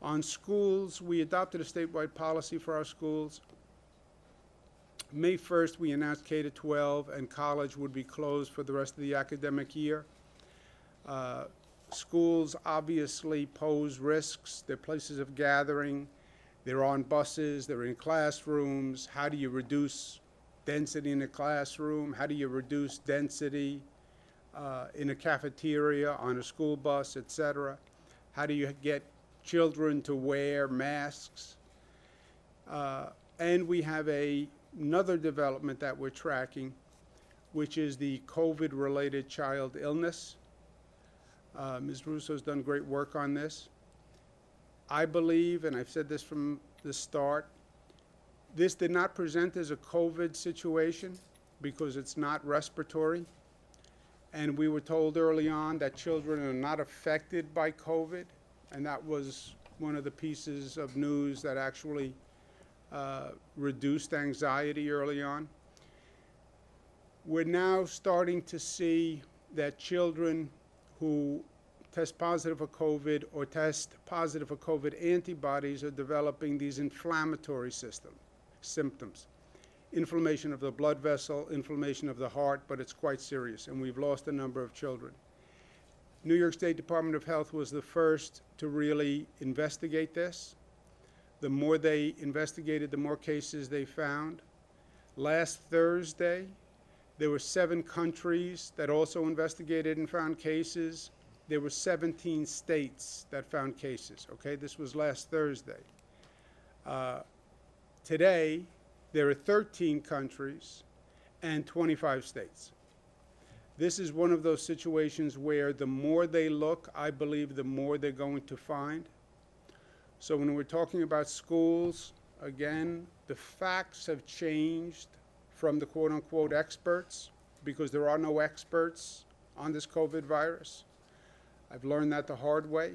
On schools, we adopted a statewide policy for our schools. May 1st, we announced K-12 and college would be closed for the rest of the academic year. Schools obviously pose risks. They're places of gathering. They're on buses. They're in classrooms. How do you reduce density in a classroom? How do you reduce density in a cafeteria, on a school bus, etc.? How do you get children to wear masks? And we have another development that we're tracking, which is the COVID-related child illness. Ms. Russo's done great work on this. I believe, and I've said this from the start, this did not present as a COVID situation because it's not respiratory. And we were told early on that children are not affected by COVID. And that was one of the pieces of news that actually reduced anxiety early on. We're now starting to see that children who test positive for COVID or test positive for COVID antibodies are developing these inflammatory symptoms. Inflammation of the blood vessel, inflammation of the heart, but it's quite serious, and we've lost a number of children. New York State Department of Health was the first to really investigate this. The more they investigated, the more cases they found. Last Thursday, there were 7 countries that also investigated and found cases. There were 17 states that found cases, okay? This was last Thursday. Today, there are 13 countries and 25 states. This is one of those situations where the more they look, I believe the more they're going to find. So when we're talking about schools, again, the facts have changed from the quote-unquote experts, because there are no experts on this COVID virus. I've learned that the hard way.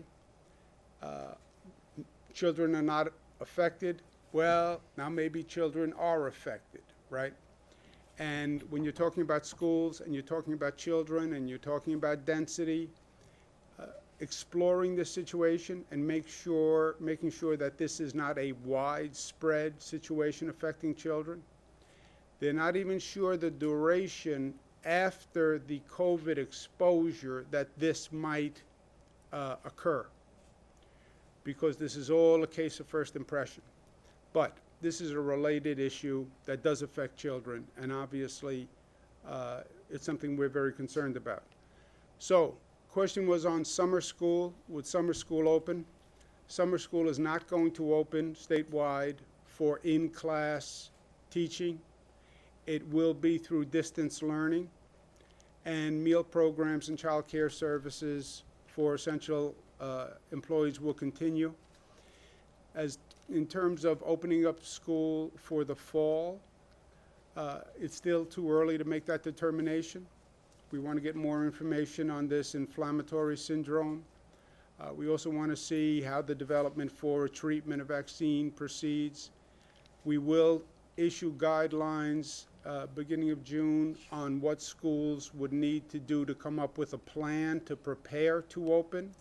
Children are not affected. Well, now maybe children are affected, right? And when you're talking about schools and you're talking about children and you're talking about density, exploring this situation and making sure that this is not a widespread situation affecting children. They're not even sure the duration after the COVID exposure that this might occur, because this is all a case of first impression. But this is a related issue that does affect children, and obviously it's something we're very concerned about. So, question was on summer school. Would summer school open? Summer school is not going to open statewide for in-class teaching. It will be through distance learning, and meal programs and child care services for essential employees will continue. As in terms of opening up school for the fall, it's still too early to make that determination. We want to get more information on this inflammatory syndrome. We also want to see how the development for a treatment, a vaccine proceeds. We will issue guidelines beginning of June on what schools would need to do to come up with a plan to prepare to open.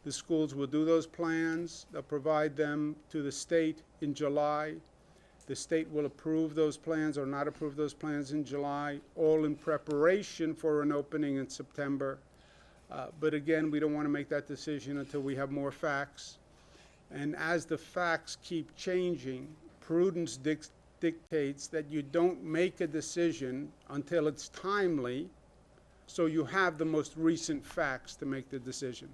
The schools will do those plans. They'll provide them to the state in July. The state will approve those plans or not approve those plans in July, all in preparation for an opening in September. But again, we don't want to make that decision until we have more facts. And as the facts keep changing, prudence dictates that you don't make a decision until it's timely, so you have the most recent facts to make the decision.